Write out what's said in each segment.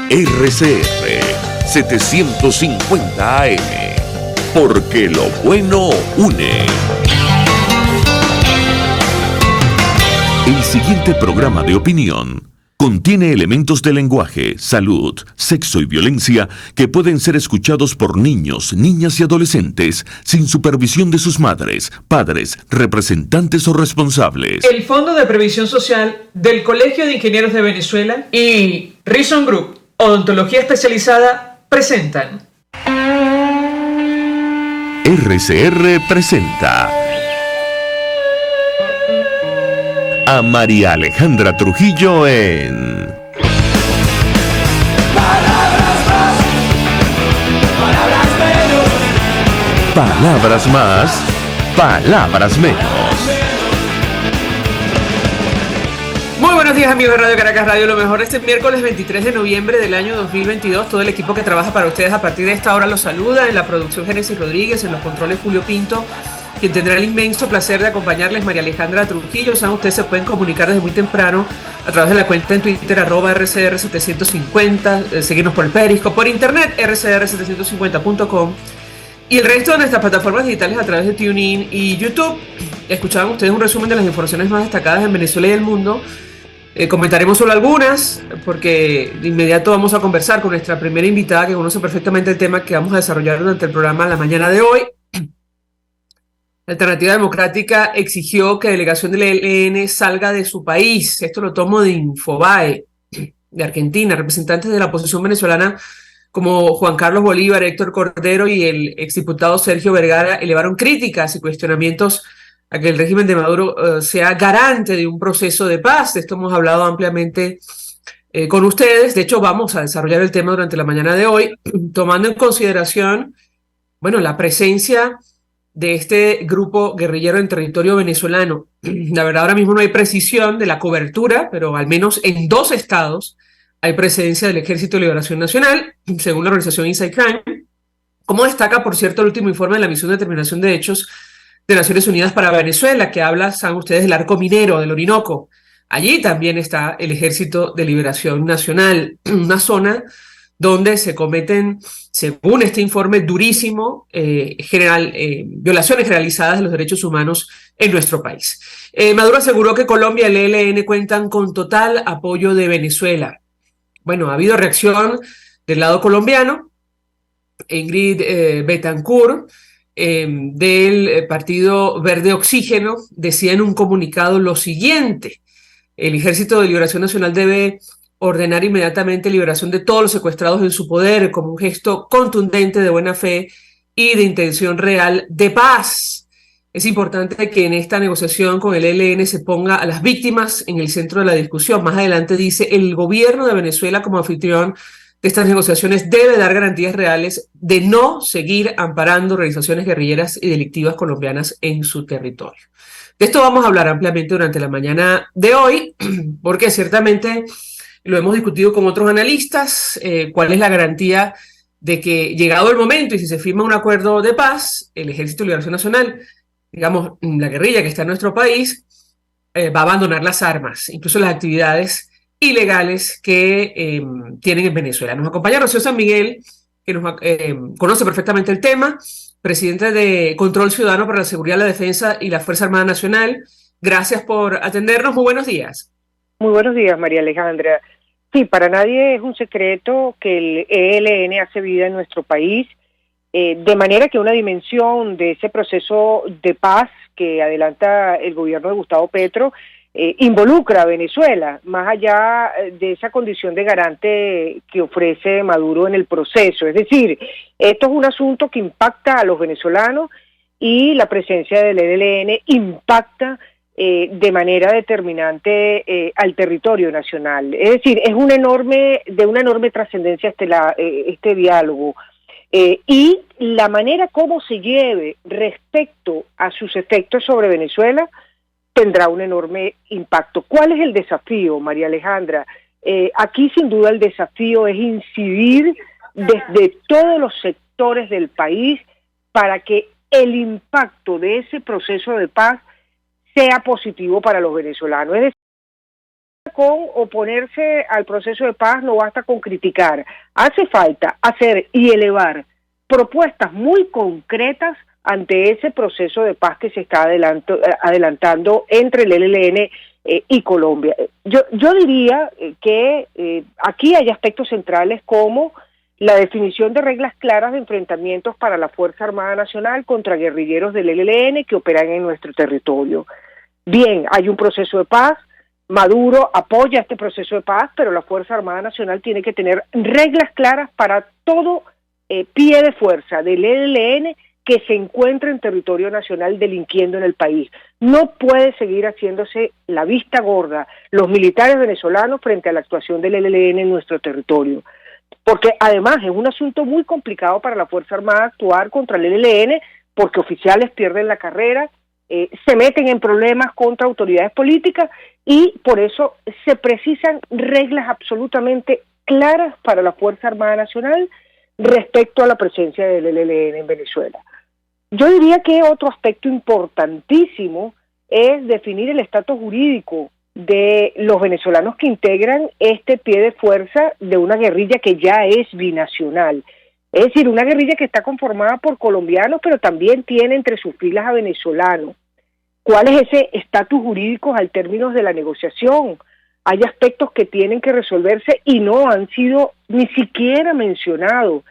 RCR 750 AM, porque lo bueno une. El siguiente programa de opinión contiene elementos de lenguaje, salud, sexo y violencia que pueden ser escuchados por niños, niñas y adolescentes sin supervisión de sus madres, padres, representantes o responsables. El Fondo de Previsión Social del Colegio de Ingenieros de Venezuela y Reason Group, Odontología Especializada, presentan. RCR presenta a María Alejandra Trujillo en Palabras más, palabras menos. Palabras más, palabras menos. Muy buenos días, amigos de Radio Caracas Radio. Lo mejor este miércoles 23 de noviembre del año 2022. Todo el equipo que trabaja para ustedes a partir de esta hora los saluda. En la producción Génesis Rodríguez, en los controles Julio Pinto, quien tendrá el inmenso placer de acompañarles, María Alejandra Trujillo. Saben, ustedes se pueden comunicar desde muy temprano a través de la cuenta en Twitter, @RCR750, seguirnos por el Periscope, por internet, rcr750.com, y el resto de nuestras plataformas digitales a través de TuneIn y YouTube. Escuchaban ustedes un resumen de las informaciones más destacadas en Venezuela y el mundo. Comentaremos solo algunas, porque de inmediato vamos a conversar con nuestra primera invitada, que conoce perfectamente el tema que vamos a desarrollar durante el programa la mañana de hoy. La Alternativa Democrática exigió que la delegación del ELN salga de su país. Esto lo tomo de Infobae, de Argentina. Representantes de la oposición venezolana como Juan Carlos Bolívar, Héctor Cordero y el exdiputado Sergio Vergara elevaron críticas y cuestionamientos a que el régimen de Maduro sea garante de un proceso de paz. De esto hemos hablado ampliamente con ustedes. De hecho, vamos a desarrollar el tema durante la mañana de hoy, tomando en consideración, bueno, la presencia de este grupo guerrillero en territorio venezolano. La verdad, ahora mismo no hay precisión de la cobertura, pero al menos en 2 estados hay presencia del Ejército de Liberación Nacional, según la organización Inside Crime, como destaca, por cierto, el último informe de la Misión de Determinación de Hechos de Naciones Unidas para Venezuela, que habla, saben ustedes, del arco minero del Orinoco. Allí también está el Ejército de Liberación Nacional, una zona donde se cometen, según este informe durísimo, violaciones generalizadas de los derechos humanos en nuestro país. Maduro aseguró que Colombia y el ELN cuentan con total apoyo de Venezuela. Bueno, ha habido reacción del lado colombiano. Ingrid Betancourt, del Partido Verde Oxígeno, decía en un comunicado lo siguiente: el Ejército de Liberación Nacional debe ordenar inmediatamente liberación de todos los secuestrados en su poder como un gesto contundente de buena fe y de intención real de paz. Es importante que en esta negociación con el ELN se ponga a las víctimas en el centro de la discusión. Más adelante dice: el gobierno de Venezuela, como anfitrión de estas negociaciones, debe dar garantías reales de no seguir amparando organizaciones guerrilleras y delictivas colombianas en su territorio. De esto vamos a hablar ampliamente durante la mañana de hoy, porque ciertamente lo hemos discutido con otros analistas. ¿Cuál es la garantía de que, llegado el momento y si se firma un acuerdo de paz, el Ejército de Liberación Nacional, digamos, la guerrilla que está en nuestro país, va a abandonar las armas, incluso las actividades ilegales que tienen en Venezuela? Nos acompaña Rocío San Miguel, que nos conoce perfectamente el tema, presidente de Control Ciudadano para la Seguridad, la Defensa y la Fuerza Armada Nacional. Gracias por atendernos. Muy buenos días. Muy buenos días, María Alejandra. Sí, para nadie es un secreto que el ELN hace vida en nuestro país, de manera que una dimensión de ese proceso de paz que adelanta el gobierno de Gustavo Petro involucra a Venezuela, más allá de esa condición de garante que ofrece Maduro en el proceso. Es decir, esto es un asunto que impacta a los venezolanos y la presencia del ELN impacta de manera determinante al territorio nacional. Es decir, es de una enorme trascendencia este diálogo. Y la manera como se lleve respecto a sus efectos sobre Venezuela tendrá un enorme impacto. ¿Cuál es el desafío, María Alejandra? Aquí sin duda el desafío es incidir desde todos los sectores del país para que el impacto de ese proceso de paz sea positivo para los venezolanos. Es decir, con oponerse al proceso de paz, no basta con criticar. Hace falta hacer y elevar propuestas muy concretas ante ese proceso de paz que se está adelantando entre el ELN y Colombia. Yo diría que aquí hay aspectos centrales como la definición de reglas claras de enfrentamientos para la Fuerza Armada Nacional contra guerrilleros del ELN que operan en nuestro territorio. Bien, hay un proceso de paz, Maduro apoya este proceso de paz, pero la Fuerza Armada Nacional tiene que tener reglas claras para todo pie de fuerza del ELN que se encuentra en territorio nacional delinquiendo en el país. No puede seguir haciéndose la vista gorda los militares venezolanos frente a la actuación del ELN en nuestro territorio. Porque además es un asunto muy complicado para la Fuerza Armada actuar contra el ELN, porque oficiales pierden la carrera, se meten en problemas contra autoridades políticas y por eso se precisan reglas absolutamente claras para la Fuerza Armada Nacional respecto a la presencia del ELN en Venezuela. Yo diría que otro aspecto importantísimo es definir el estatus jurídico de los venezolanos que integran este pie de fuerza de una guerrilla que ya es binacional. Es decir, una guerrilla que está conformada por colombianos, pero también tiene entre sus filas a venezolanos. ¿Cuál es ese estatus jurídico al término de la negociación? Hay aspectos que tienen que resolverse y no han sido ni siquiera mencionados.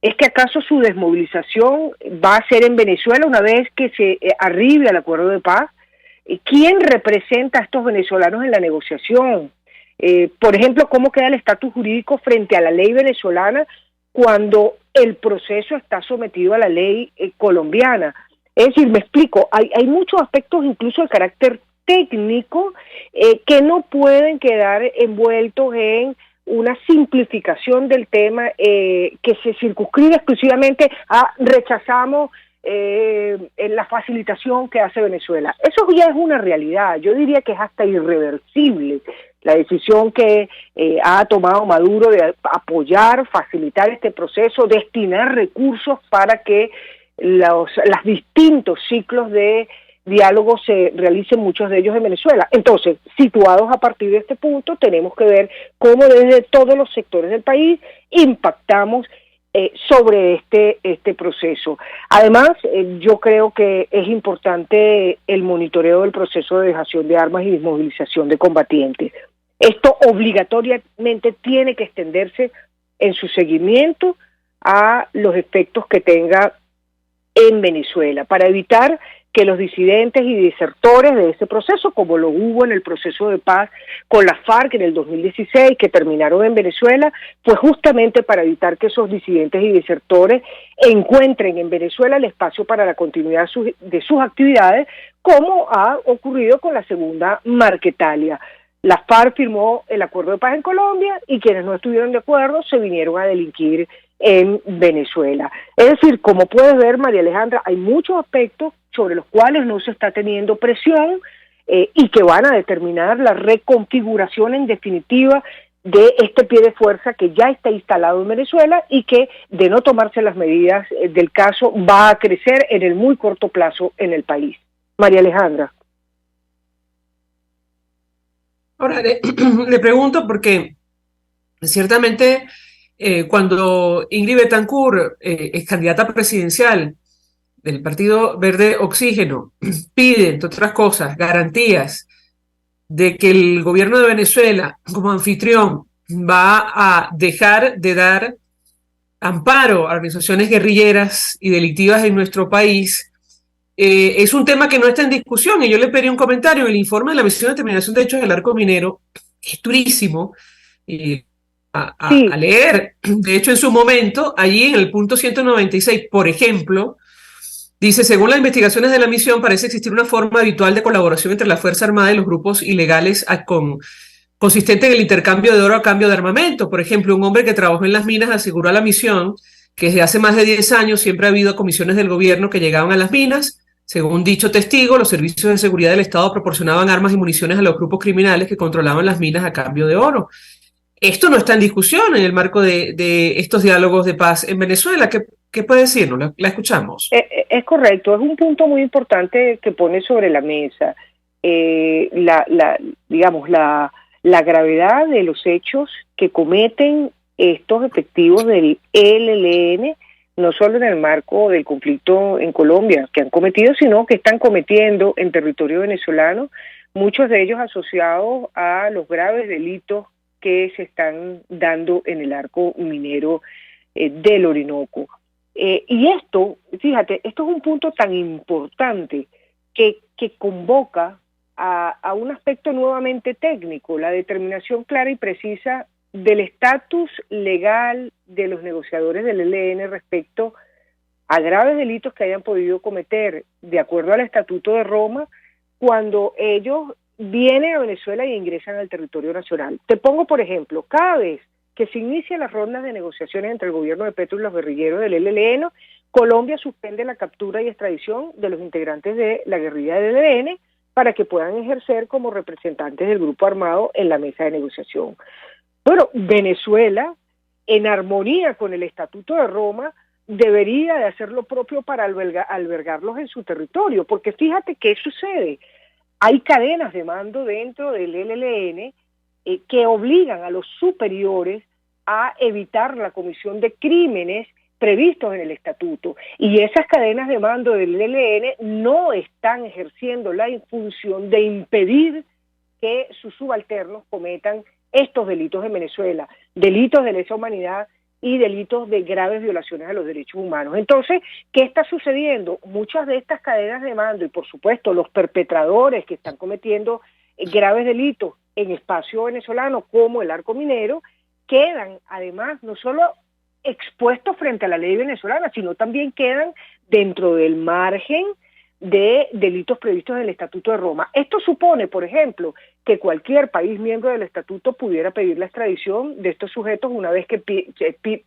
¿Es que acaso su desmovilización va a ser en Venezuela una vez que se arribe al acuerdo de paz? ¿Quién representa a estos venezolanos en la negociación? Por ejemplo, ¿cómo queda el estatus jurídico frente a la ley venezolana cuando el proceso está sometido a la ley colombiana? Es decir, me explico, hay muchos aspectos incluso de carácter técnico que no pueden quedar envueltos en una simplificación del tema que se circunscribe exclusivamente a rechazamos la facilitación que hace Venezuela. Eso ya es una realidad, yo diría que es hasta irreversible la decisión que ha tomado Maduro de apoyar, facilitar este proceso, destinar recursos para que los distintos ciclos de diálogo se realicen, muchos de ellos en Venezuela. Entonces, situados a partir de este punto, tenemos que ver cómo desde todos los sectores del país impactamos sobre este proceso. Además, yo creo que es importante el monitoreo del proceso de dejación de armas y desmovilización de combatientes. Esto obligatoriamente tiene que extenderse en su seguimiento a los efectos que tenga en Venezuela, para evitar que los disidentes y desertores de ese proceso, como lo hubo en el proceso de paz con las FARC en el 2016, que terminaron en Venezuela, fue justamente para evitar que esos disidentes y desertores encuentren en Venezuela el espacio para la continuidad de sus actividades, como ha ocurrido con la segunda Marquetalia. La FARC firmó el acuerdo de paz en Colombia y quienes no estuvieron de acuerdo se vinieron a delinquir en Venezuela. Es decir, como puedes ver, María Alejandra, hay muchos aspectos sobre los cuales no se está teniendo presión y que van a determinar la reconfiguración en definitiva de este pie de fuerza que ya está instalado en Venezuela y que, de no tomarse las medidas del caso, va a crecer en el muy corto plazo en el país. María Alejandra. Ahora, le pregunto porque ciertamente cuando Ingrid Betancourt, es candidata presidencial del Partido Verde Oxígeno, pide, entre otras cosas, garantías de que el gobierno de Venezuela, como anfitrión, va a dejar de dar amparo a organizaciones guerrilleras y delictivas en nuestro país, es un tema que no está en discusión. Y yo le pedí un comentario en el informe de la Misión de Determinación de Hechos del Arco Minero, que es durísimo a leer. De hecho, en su momento, allí en el punto 196, por ejemplo, dice, según las investigaciones de la misión, parece existir una forma habitual de colaboración entre la Fuerza Armada y los grupos ilegales consistente en el intercambio de oro a cambio de armamento. Por ejemplo, un hombre que trabajó en las minas aseguró a la misión que desde hace más de 10 años siempre ha habido comisiones del gobierno que llegaban a las minas. Según dicho testigo, los servicios de seguridad del Estado proporcionaban armas y municiones a los grupos criminales que controlaban las minas a cambio de oro. Esto no está en discusión en el marco de estos diálogos de paz en Venezuela. ¿Qué puede decirnos? La escuchamos. Es correcto, es un punto muy importante que pone sobre la mesa. la gravedad de los hechos que cometen estos efectivos del ELN, no solo en el marco del conflicto en Colombia que han cometido, sino que están cometiendo en territorio venezolano, muchos de ellos asociados a los graves delitos que se están dando en el arco minero del Orinoco. Y esto, fíjate, esto es un punto tan importante que convoca a un aspecto nuevamente técnico, la determinación clara y precisa del estatus legal de los negociadores del ELN respecto a graves delitos que hayan podido cometer de acuerdo al Estatuto de Roma cuando ellos vienen a Venezuela y ingresan al territorio nacional. Te pongo, por ejemplo, cada vez que se inician las rondas de negociaciones entre el gobierno de Petro y los guerrilleros del ELN, Colombia suspende la captura y extradición de los integrantes de la guerrilla del ELN para que puedan ejercer como representantes del grupo armado en la mesa de negociación. Bueno, Venezuela, en armonía con el Estatuto de Roma, debería de hacer lo propio para albergarlos en su territorio, porque fíjate qué sucede. Hay cadenas de mando dentro del ELN que obligan a los superiores a evitar la comisión de crímenes previstos en el estatuto, y esas cadenas de mando del ELN no están ejerciendo la función de impedir que sus subalternos cometan estos delitos en Venezuela, delitos de lesa humanidad y delitos de graves violaciones a los derechos humanos. Entonces, ¿qué está sucediendo? Muchas de estas cadenas de mando y por supuesto los perpetradores que están cometiendo graves delitos en espacio venezolano como el arco minero, quedan además no solo expuestos frente a la ley venezolana, sino también quedan dentro del margen de delitos previstos en el Estatuto de Roma. Esto supone, por ejemplo, que cualquier país miembro del Estatuto pudiera pedir la extradición de estos sujetos una vez que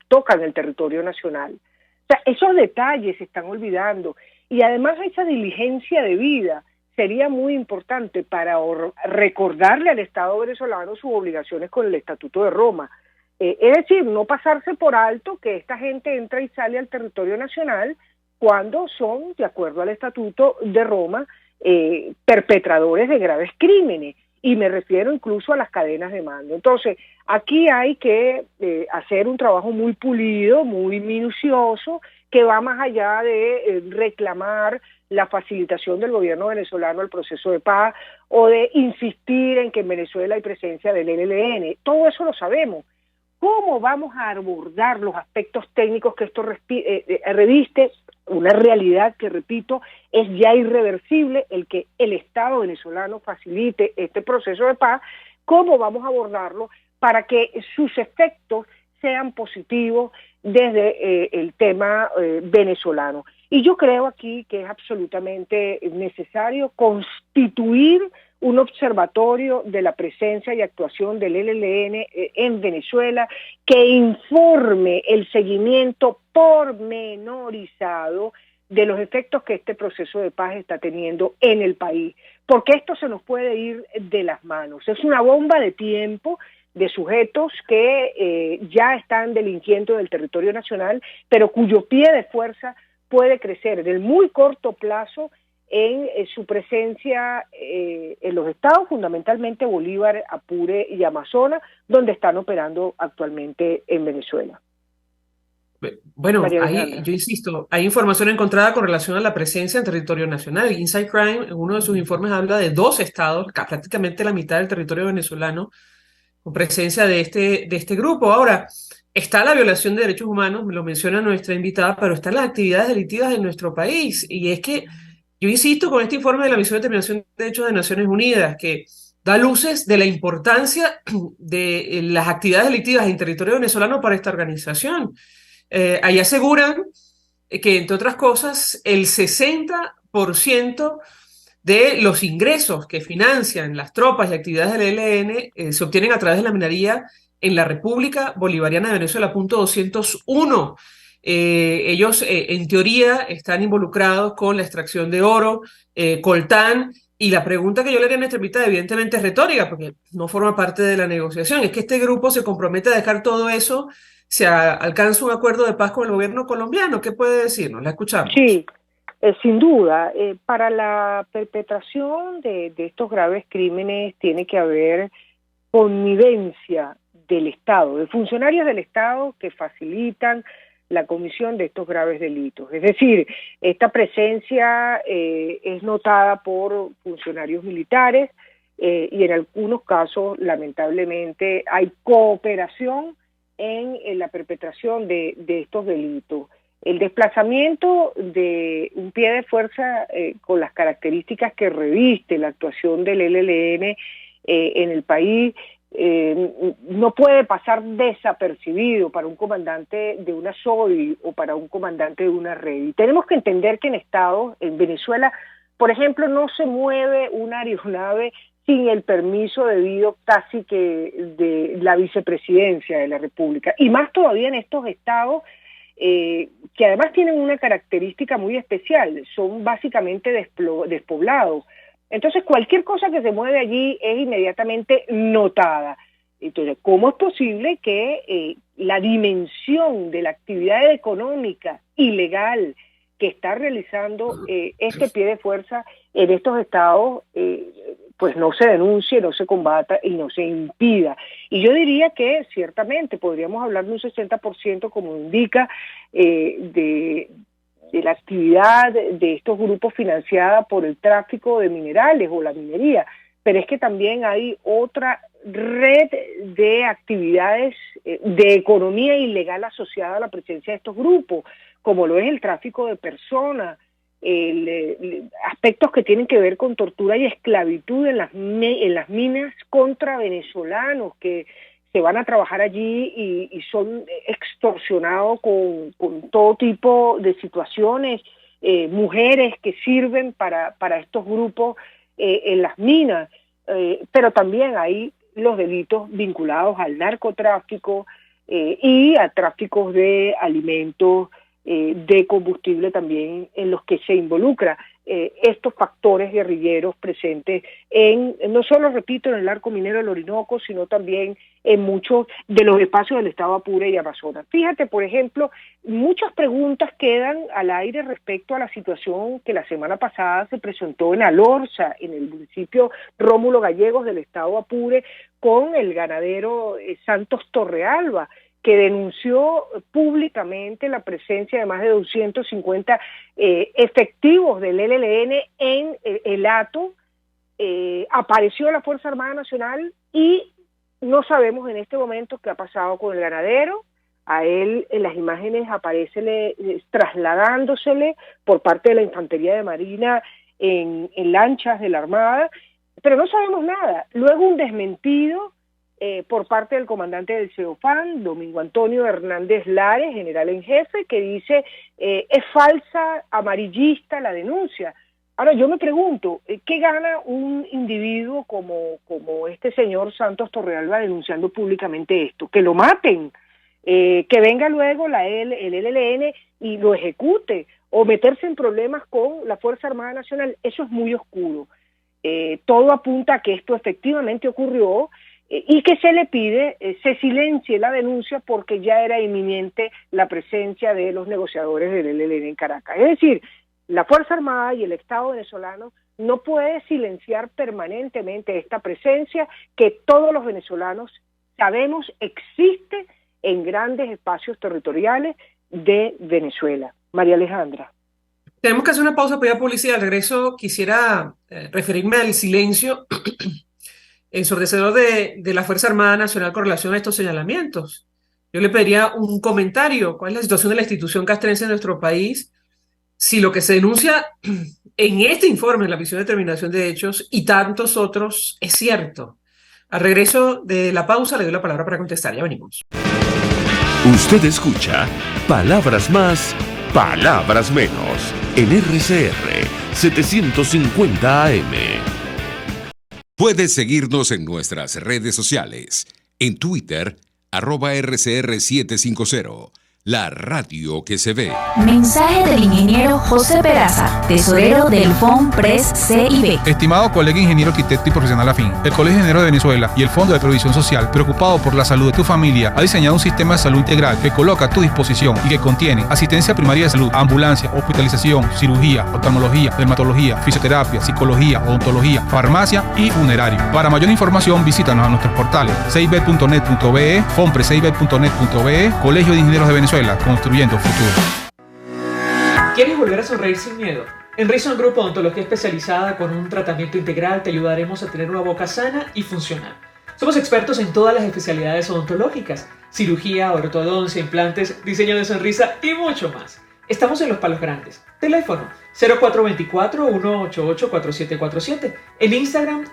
tocan el territorio nacional. O sea, esos detalles se están olvidando, y además esa diligencia debida sería muy importante para recordarle al Estado venezolano sus obligaciones con el Estatuto de Roma. Es decir, no pasarse por alto que esta gente entra y sale al territorio nacional cuando son, de acuerdo al Estatuto de Roma, perpetradores de graves crímenes, y me refiero incluso a las cadenas de mando. Entonces, aquí hay que hacer un trabajo muy pulido, muy minucioso, que va más allá de reclamar la facilitación del gobierno venezolano al proceso de paz o de insistir en que en Venezuela hay presencia del ELN. Todo eso lo sabemos. ¿Cómo vamos a abordar los aspectos técnicos que esto reviste? Una realidad que, repito, es ya irreversible, el que el Estado venezolano facilite este proceso de paz. ¿Cómo vamos a abordarlo para que sus efectos sean positivos desde el tema venezolano? Y yo creo aquí que es absolutamente necesario constituir un observatorio de la presencia y actuación del ELN en Venezuela que informe el seguimiento pormenorizado de los efectos que este proceso de paz está teniendo en el país, porque esto se nos puede ir de las manos. Es una bomba de tiempo de sujetos que ya están delinquiendo del territorio nacional, pero cuyo pie de fuerza puede crecer en el muy corto plazo en su presencia en los estados, fundamentalmente Bolívar, Apure y Amazonas, donde están operando actualmente en Venezuela. Bueno, yo insisto, hay información encontrada con relación a la presencia en territorio nacional. Inside Crime, en uno de sus informes, habla de 2 estados, prácticamente la mitad del territorio venezolano, con presencia de este grupo. Ahora, está la violación de derechos humanos, me lo menciona nuestra invitada, pero están las actividades delictivas en nuestro país. Y es que yo insisto con este informe de la Misión de Determinación de Derechos de Naciones Unidas, que da luces de la importancia de las actividades delictivas en territorio venezolano para esta organización. Ahí aseguran que, entre otras cosas, el 60% de los ingresos que financian las tropas y actividades del ELN se obtienen a través de la minería en la República Bolivariana de Venezuela, punto 201. Ellos, en teoría, están involucrados con la extracción de oro, coltán, y la pregunta que yo le haría a nuestra invitada, evidentemente, es retórica, porque no forma parte de la negociación. Es que este grupo se compromete a dejar todo eso, se alcanza un acuerdo de paz con el gobierno colombiano. ¿Qué puede decirnos? La escuchamos. Sí, sin duda. Para la perpetración de estos graves crímenes tiene que haber connivencia del Estado, de funcionarios del Estado que facilitan la comisión de estos graves delitos. Es decir, esta presencia es notada por funcionarios militares y en algunos casos, lamentablemente, hay cooperación en la perpetración de estos delitos. El desplazamiento de un pie de fuerza con las características que reviste la actuación del ELN en el país no puede pasar desapercibido para un comandante de una SOI o para un comandante de una red. Y tenemos que entender que en Venezuela, por ejemplo, no se mueve una aeronave sin el permiso debido casi que de la vicepresidencia de la República. Y más todavía en estos estados que además tienen una característica muy especial, son básicamente despoblados. Entonces cualquier cosa que se mueve allí es inmediatamente notada. Entonces, ¿cómo es posible que la dimensión de la actividad económica ilegal que está realizando este pie de fuerza en estos estados pues no se denuncie, no se combata y no se impida? Y yo diría que ciertamente podríamos hablar de un 60%, como indica, de la actividad de estos grupos financiada por el tráfico de minerales o la minería, pero es que también hay otra red de actividades de economía ilegal asociada a la presencia de estos grupos, como lo es el tráfico de personas, aspectos que tienen que ver con tortura y esclavitud en las minas contra venezolanos que se van a trabajar allí y son extorsionados con todo tipo de situaciones, mujeres que sirven para estos grupos en las minas, pero también hay los delitos vinculados al narcotráfico y a tráficos de alimentos, de combustible también, en los que se involucra estos factores guerrilleros presentes no solo, repito, en el arco minero del Orinoco, sino también en muchos de los espacios del estado Apure y Amazonas. Fíjate, por ejemplo, muchas preguntas quedan al aire respecto a la situación que la semana pasada se presentó en Alorza, en el municipio Rómulo Gallegos del estado Apure, con el ganadero Santos Torrealba, que denunció públicamente la presencia de más de 250 efectivos del ELN en el hato. Apareció la Fuerza Armada Nacional y no sabemos en este momento qué ha pasado con el ganadero. A él en las imágenes aparece trasladándosele por parte de la Infantería de Marina en lanchas de la Armada, pero no sabemos nada. Luego un desmentido por parte del comandante del CEOFAN, Domingo Antonio Hernández Lares, general en jefe, que dice es falsa, amarillista la denuncia. Ahora yo me pregunto, ¿qué gana un individuo como este señor Santos Torrealba denunciando públicamente esto? Que lo maten, que venga luego el ELN y lo ejecute, o meterse en problemas con la Fuerza Armada Nacional. Eso es muy oscuro. Todo apunta a que esto efectivamente ocurrió, y que se le pide se silencie la denuncia porque ya era inminente la presencia de los negociadores del ELN en Caracas. Es decir, la Fuerza Armada y el Estado venezolano no puede silenciar permanentemente esta presencia que todos los venezolanos sabemos existe en grandes espacios territoriales de Venezuela. María Alejandra. Tenemos que hacer una pausa para ir a publicidad. Al regreso quisiera referirme al silencio ensordecedor de la Fuerza Armada Nacional con relación a estos señalamientos. Yo le pediría un comentario. ¿Cuál es la situación de la institución castrense en nuestro país? Si lo que se denuncia en este informe, la Visión de Determinación de Hechos y tantos otros, es cierto. Al regreso de la pausa le doy la palabra para contestar. Ya venimos. Usted escucha Palabras Más, Palabras Menos en RCR 750 AM. Puedes seguirnos en nuestras redes sociales. En Twitter, @RCR750. la radio que se ve. Mensaje del ingeniero José Peraza, tesorero del FONPRES CIB. Estimado colega ingeniero arquitecto y profesional afín, el Colegio de Ingenieros de Venezuela y el Fondo de Previsión Social, preocupado por la salud de tu familia, ha diseñado un sistema de salud integral que coloca a tu disposición y que contiene asistencia primaria de salud, ambulancia, hospitalización, cirugía, oftalmología, dermatología, fisioterapia, psicología, odontología, farmacia y funerario. Para mayor información, visítanos a nuestros portales cib.net.be, fonprescib.net.be, Colegio de Ingenieros de Venezuela, construyendo futuro. ¿Quieres volver a sonreír sin miedo? En Reason Group Odontología Especializada, con un tratamiento integral, te ayudaremos a tener una boca sana y funcional. Somos expertos en todas las especialidades odontológicas: cirugía, ortodoncia, implantes, diseño de sonrisa y mucho más. Estamos en Los Palos Grandes. Teléfono 0424-188-4747. En Instagram,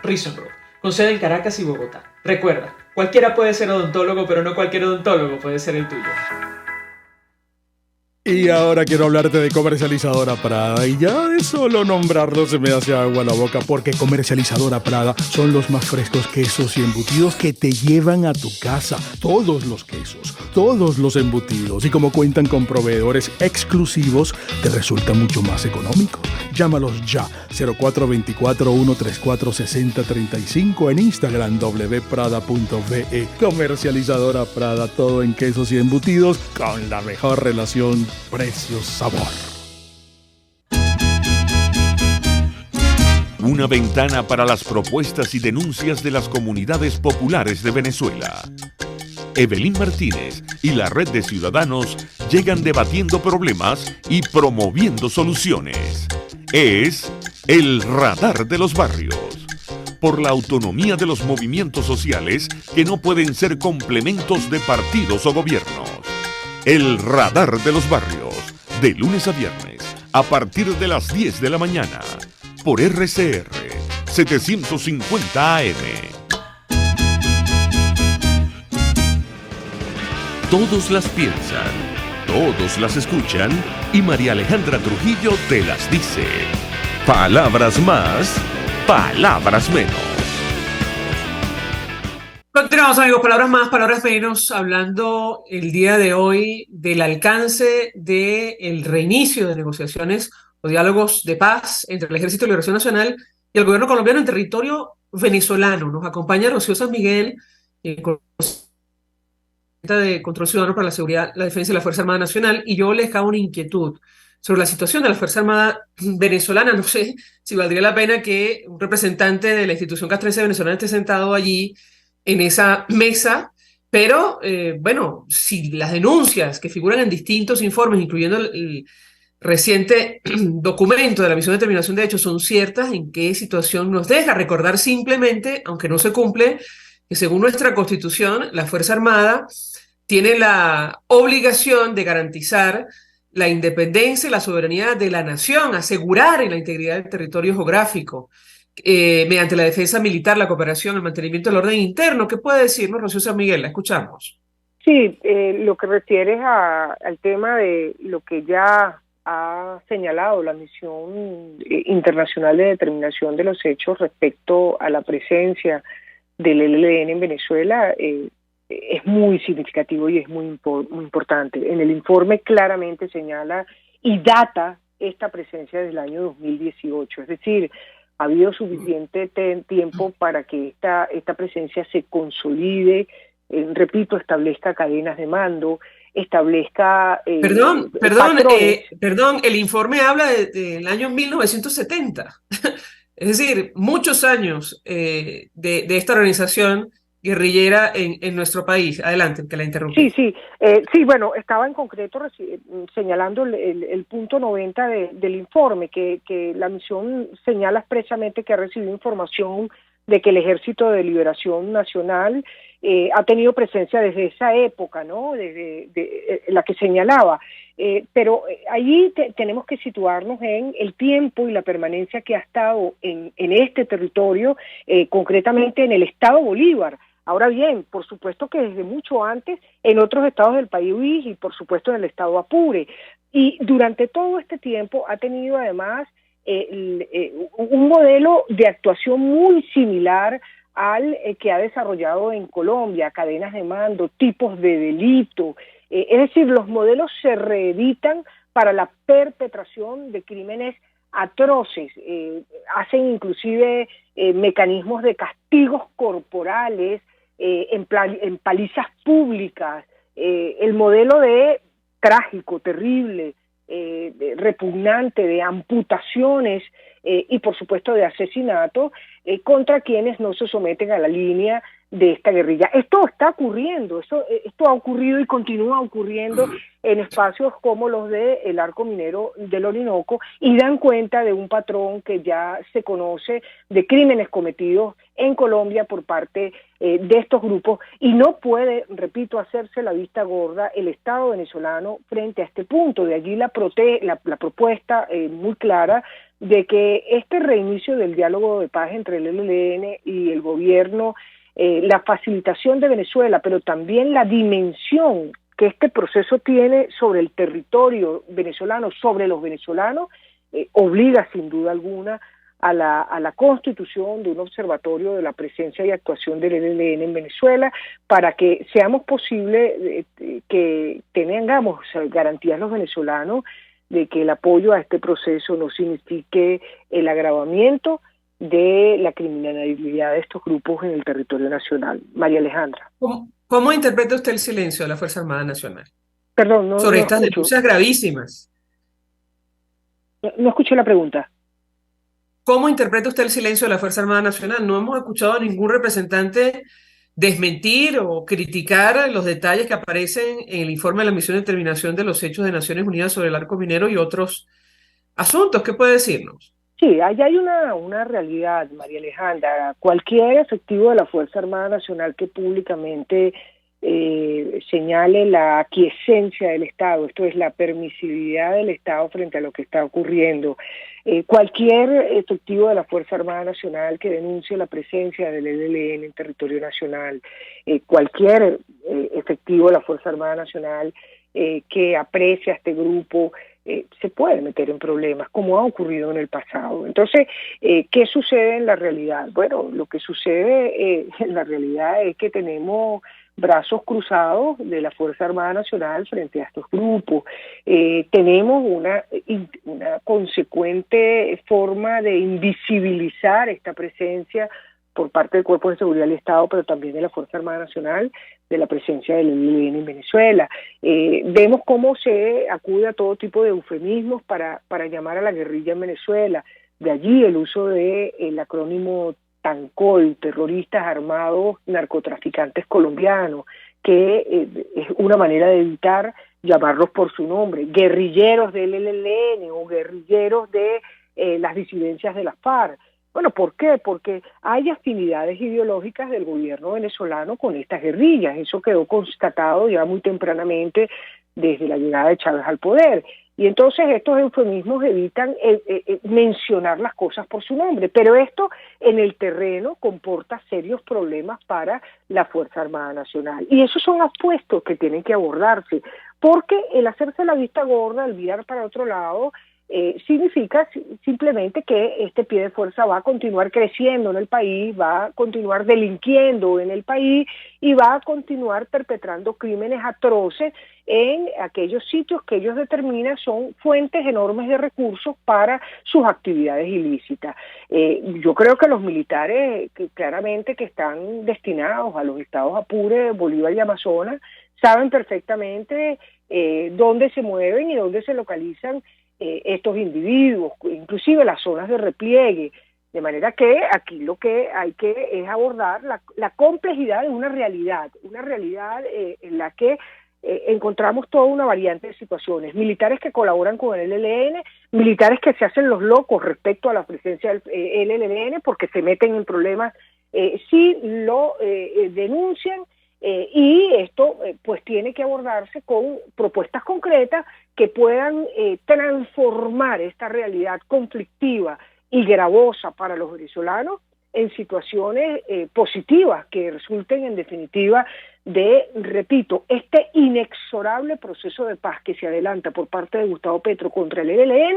@Reason Group. Con sede en Caracas y Bogotá. Recuerda, cualquiera puede ser odontólogo, pero no cualquier odontólogo puede ser el tuyo. Y ahora quiero hablarte de Comercializadora Prada, y ya de solo nombrarlo se me hace agua la boca, porque Comercializadora Prada son los más frescos quesos y embutidos que te llevan a tu casa. Todos los quesos, todos los embutidos, y como cuentan con proveedores exclusivos, te resulta mucho más económico. Llámalos ya, 0424-134-6035, en Instagram wprada.ve. Comercializadora Prada, todo en quesos y embutidos con la mejor relación precio-sabor. Una ventana para las propuestas y denuncias de las comunidades populares de Venezuela. Evelyn Martínez y la Red de Ciudadanos llegan debatiendo problemas y promoviendo soluciones. Es el Radar de los Barrios. Por la autonomía de los movimientos sociales que no pueden ser complementos de partidos o gobiernos. El Radar de los Barrios, de lunes a viernes, a partir de las 10 de la mañana, por RCR 750 AM. Todos las piensan, todos las escuchan, y María Alejandra Trujillo te las dice. Palabras más, palabras menos. Continuamos, amigos, palabras más, palabras menos, hablando el día de hoy del alcance del reinicio de negociaciones o diálogos de paz entre el Ejército de Liberación Nacional y el gobierno colombiano en territorio venezolano. Nos acompaña Rocío San Miguel, de Control Ciudadano para la Seguridad, la Defensa y la Fuerza Armada Nacional, y yo les hago una inquietud sobre la situación de la Fuerza Armada venezolana. No sé si valdría la pena que un representante de la institución castrense venezolana esté sentado allí en esa mesa, pero bueno, si las denuncias que figuran en distintos informes, incluyendo el reciente documento de la Misión de Determinación de Hechos, son ciertas, ¿en qué situación nos deja? Recordar simplemente, aunque no se cumple, que según nuestra Constitución, la Fuerza Armada tiene la obligación de garantizar la independencia y la soberanía de la nación, asegurar la integridad del territorio geográfico, mediante la defensa militar, la cooperación, el mantenimiento del orden interno. ¿Qué puede decirnos Rocío San Miguel? La escuchamos. Sí, lo que refieres al tema de lo que ya ha señalado la Misión Internacional de Determinación de los Hechos respecto a la presencia del ELN en Venezuela, es muy significativo y es muy importante. En el informe claramente señala y data esta presencia desde el año 2018, es decir, ha habido suficiente tiempo para que esta presencia se consolide, repito, establezca cadenas de mando, establezca Perdón, el informe habla del año 1970, es decir, muchos años de esta organización guerrillera en nuestro país. Adelante, que la interrumpí. Sí, bueno, estaba en concreto señalando el punto 90 del informe, que la misión señala expresamente que ha recibido información de que el Ejército de Liberación Nacional ha tenido presencia desde esa época, ¿no? Desde la que señalaba. Pero allí tenemos que situarnos en el tiempo y la permanencia que ha estado en este territorio, concretamente en el Estado Bolívar. Ahora bien, por supuesto que desde mucho antes en otros estados del país y por supuesto en el estado Apure. Y durante todo este tiempo ha tenido además un modelo de actuación muy similar al que ha desarrollado en Colombia: cadenas de mando, tipos de delito, Es decir, los modelos se reeditan para la perpetración de crímenes atroces, hacen inclusive mecanismos de castigos corporales, en palizas públicas, el modelo de trágico, terrible, repugnante de amputaciones y por supuesto de asesinato contra quienes no se someten a la línea de esta guerrilla. Esto está ocurriendo, esto ha ocurrido y continúa ocurriendo en espacios como los del Arco Minero del Orinoco, y dan cuenta de un patrón que ya se conoce de crímenes cometidos en Colombia por parte de estos grupos, y no puede, repito, hacerse la vista gorda el Estado venezolano frente a este punto. De allí la propuesta muy clara de que este reinicio del diálogo de paz entre el ELN y el gobierno, la facilitación de Venezuela, pero también la dimensión que este proceso tiene sobre el territorio venezolano, sobre los venezolanos, obliga sin duda alguna a la constitución de un observatorio de la presencia y actuación del ELN en Venezuela, para que seamos posible que tengamos garantías los venezolanos de que el apoyo a este proceso no signifique el agravamiento de la criminalidad de estos grupos en el territorio nacional. María Alejandra. ¿Cómo interpreta usted el silencio de la Fuerza Armada Nacional Perdón, sobre no estas escucho. denuncias gravísimas? No escuché la pregunta. ¿Cómo interpreta usted el silencio de la Fuerza Armada Nacional? No hemos escuchado a ningún representante desmentir o criticar los detalles que aparecen en el informe de la Misión de Determinación de los Hechos de Naciones Unidas sobre el Arco Minero y otros asuntos. ¿Qué puede decirnos? Sí, ahí hay una realidad, María Alejandra. Cualquier efectivo de la Fuerza Armada Nacional que públicamente señale la aquiescencia del Estado, esto es la permisividad del Estado frente a lo que está ocurriendo, cualquier efectivo de la Fuerza Armada Nacional que denuncie la presencia del ELN en territorio nacional, cualquier efectivo de la Fuerza Armada Nacional que aprecie a este grupo, se puede meter en problemas, como ha ocurrido en el pasado. Entonces, ¿qué sucede en la realidad? Bueno, lo que sucede en la realidad es que tenemos brazos cruzados de la Fuerza Armada Nacional frente a estos grupos. Tenemos una consecuente forma de invisibilizar esta presencia por parte del Cuerpo de Seguridad del Estado, pero también de la Fuerza Armada Nacional, de la presencia del ELN en Venezuela. Vemos cómo se acude a todo tipo de eufemismos para llamar a la guerrilla en Venezuela. De allí el uso del acrónimo TANCOL, terroristas armados narcotraficantes colombianos, que es una manera de evitar llamarlos por su nombre, guerrilleros del ELN o guerrilleros de las disidencias de la FARC. Bueno, ¿por qué? Porque hay afinidades ideológicas del gobierno venezolano con estas guerrillas. Eso quedó constatado ya muy tempranamente desde la llegada de Chávez al poder. Y entonces estos eufemismos evitan mencionar las cosas por su nombre. Pero esto en el terreno comporta serios problemas para la Fuerza Armada Nacional. Y esos son aspectos que tienen que abordarse. Porque el hacerse la vista gorda, el mirar para otro lado, significa simplemente que este pie de fuerza va a continuar creciendo en el país, va a continuar delinquiendo en el país y va a continuar perpetrando crímenes atroces en aquellos sitios que ellos determinan son fuentes enormes de recursos para sus actividades ilícitas. Yo creo que los militares claramente que están destinados a los estados Apure, Bolívar y Amazonas saben perfectamente dónde se mueven y dónde se localizan estos individuos, inclusive las zonas de repliegue, de manera que aquí lo que hay que es abordar la complejidad de una realidad en la que encontramos toda una variante de situaciones, militares que colaboran con el ELN, militares que se hacen los locos respecto a la presencia del ELN porque se meten en problemas si lo denuncian, y esto pues tiene que abordarse con propuestas concretas que puedan transformar esta realidad conflictiva y gravosa para los venezolanos en situaciones positivas que resulten en definitiva de, repito, este inexorable proceso de paz que se adelanta por parte de Gustavo Petro contra el ELN,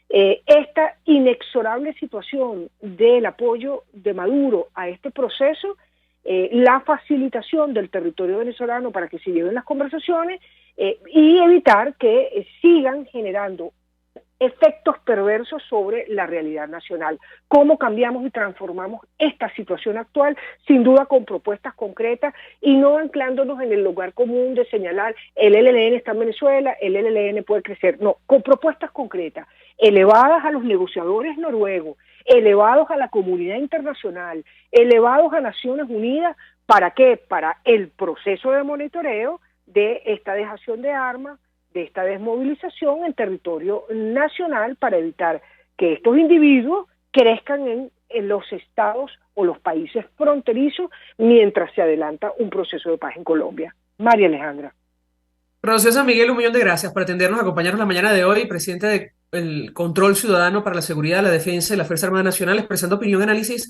esta inexorable situación del apoyo de Maduro a este proceso la facilitación del territorio venezolano para que se lleven las conversaciones y evitar que sigan generando efectos perversos sobre la realidad nacional. ¿Cómo cambiamos y transformamos esta situación actual? Sin duda con propuestas concretas y no anclándonos en el lugar común de señalar el ELN está en Venezuela, el ELN puede crecer. No, con propuestas concretas, elevadas a los negociadores noruegos, elevados a la comunidad internacional, elevados a Naciones Unidas. ¿Para qué? Para el proceso de monitoreo de esta dejación de armas, de esta desmovilización en territorio nacional para evitar que estos individuos crezcan en los estados o los países fronterizos mientras se adelanta un proceso de paz en Colombia. María Alejandra. Profesor San Miguel, 1 millón de gracias por atendernos, acompañarnos la mañana de hoy, presidente del Control Ciudadano para la Seguridad, la Defensa y la Fuerza Armada Nacional, expresando opinión y análisis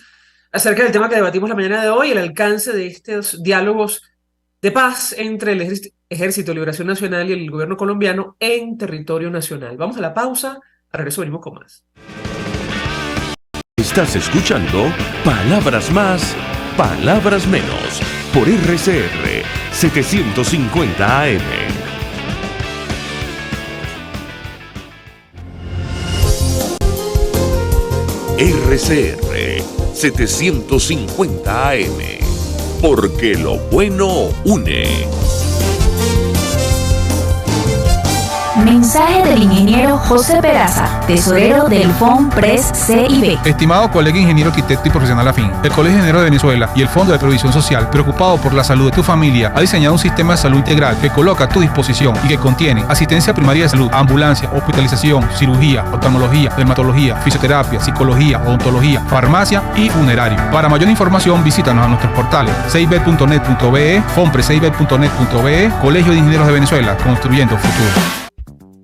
acerca del tema que debatimos la mañana de hoy, el alcance de estos diálogos de paz entre el Ejército de Liberación Nacional y el gobierno colombiano en territorio nacional. Vamos a la pausa, a regreso venimos con más. Estás escuchando Palabras Más, Palabras Menos, por RCR 750 AM. RCR 750 AM, porque lo bueno une. Mensaje del ingeniero José Peraza, tesorero del FONPRES CIB. Estimado colega ingeniero arquitecto y profesional afín, el Colegio de Ingenieros de Venezuela y el Fondo de Previsión Social, preocupado por la salud de tu familia, ha diseñado un sistema de salud integral que coloca a tu disposición y que contiene asistencia primaria de salud, ambulancia, hospitalización, cirugía, oftalmología, dermatología, fisioterapia, psicología, odontología, farmacia y funerario. Para mayor información, visítanos a nuestros portales cib.net.be, fonprescib.net.be, Colegio de Ingenieros de Venezuela, construyendo futuro.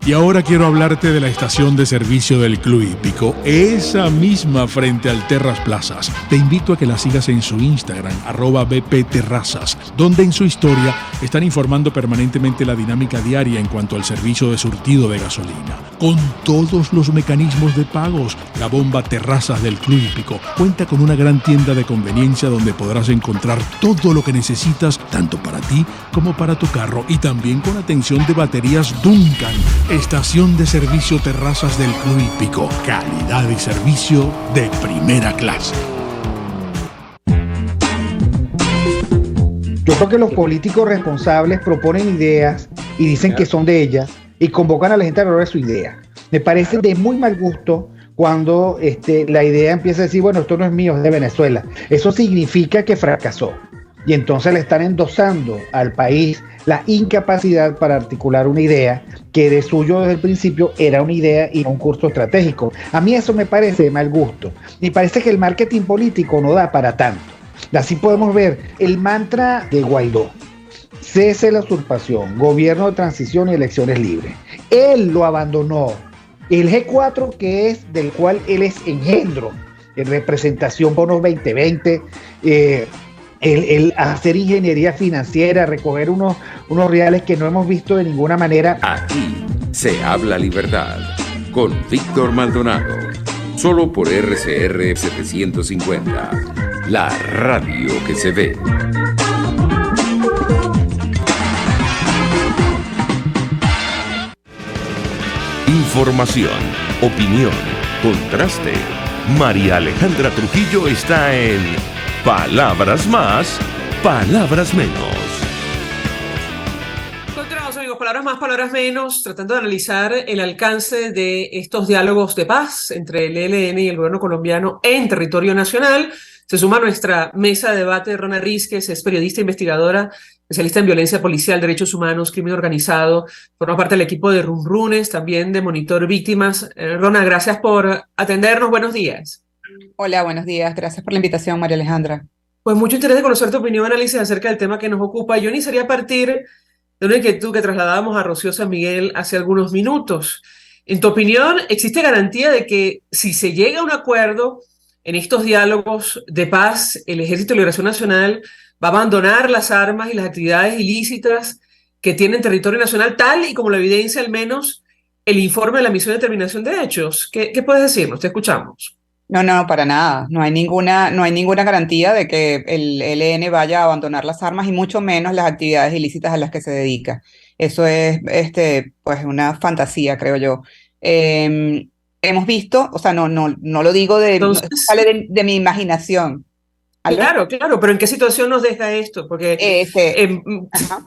Y ahora quiero hablarte de la estación de servicio del Club Hípico, esa misma frente al Terras Plazas. Te invito a que la sigas en su Instagram, @bpterrazas, donde en su historia están informando permanentemente la dinámica diaria en cuanto al servicio de surtido de gasolina. Con todos los mecanismos de pagos, la bomba Terrazas del Club Hípico cuenta con una gran tienda de conveniencia donde podrás encontrar todo lo que necesitas, tanto para ti como para tu carro, y también con atención de baterías Duncan. Estación de servicio Terrazas del Club Hípico. Calidad y servicio de primera clase. Yo creo que los políticos responsables proponen ideas y dicen que son de ellas y convocan a la gente a hablar de su idea. Me parece de muy mal gusto cuando la idea empieza a decir, bueno, esto no es mío, es de Venezuela. Eso significa que fracasó. Y entonces le están endosando al país la incapacidad para articular una idea que de suyo desde el principio era una idea y no un curso estratégico. A mí eso me parece de mal gusto. Me parece que el marketing político no da para tanto. Así podemos ver el mantra de Guaidó: cese la usurpación, gobierno de transición y elecciones libres. Él lo abandonó. El G4, que es del cual él es engendro, en representación bonos 2020, el hacer ingeniería financiera, recoger unos reales que no hemos visto de ninguna manera. Aquí se habla libertad con Víctor Maldonado, solo por RCR 750, la radio que se ve. Información, opinión, contraste. María Alejandra Trujillo está en Palabras Más, Palabras Menos. Continuamos, amigos, palabras más, palabras menos, tratando de analizar el alcance de estos diálogos de paz entre el ELN y el gobierno colombiano en territorio nacional. Se suma a nuestra mesa de debate Rona Rísquez, es periodista, investigadora, especialista en violencia policial, derechos humanos, crimen organizado, forma parte del equipo de Runrunes, también de Monitor Víctimas. Rona, gracias por atendernos, buenos días. Hola, buenos días. Gracias por la invitación, María Alejandra. Pues mucho interés de conocer tu opinión y análisis acerca del tema que nos ocupa. Yo iniciaría a partir de una inquietud que trasladábamos a Rocío San Miguel hace algunos minutos. En tu opinión, ¿existe garantía de que si se llega a un acuerdo en estos diálogos de paz, el Ejército de Liberación Nacional va a abandonar las armas y las actividades ilícitas que tiene en territorio nacional, tal y como lo evidencia al menos el informe de la Misión de Determinación de Hechos? ¿Qué puedes decirnos? Te escuchamos. No, no, para nada. No hay ninguna garantía de que el ELN vaya a abandonar las armas y mucho menos las actividades ilícitas a las que se dedica. Eso es, pues, una fantasía, creo yo. Eh, Hemos visto, o sea, no lo digo Entonces, sale de mi imaginación. ¿Aló? claro, claro, pero ¿en qué situación nos deja esto? Porque em, Ajá.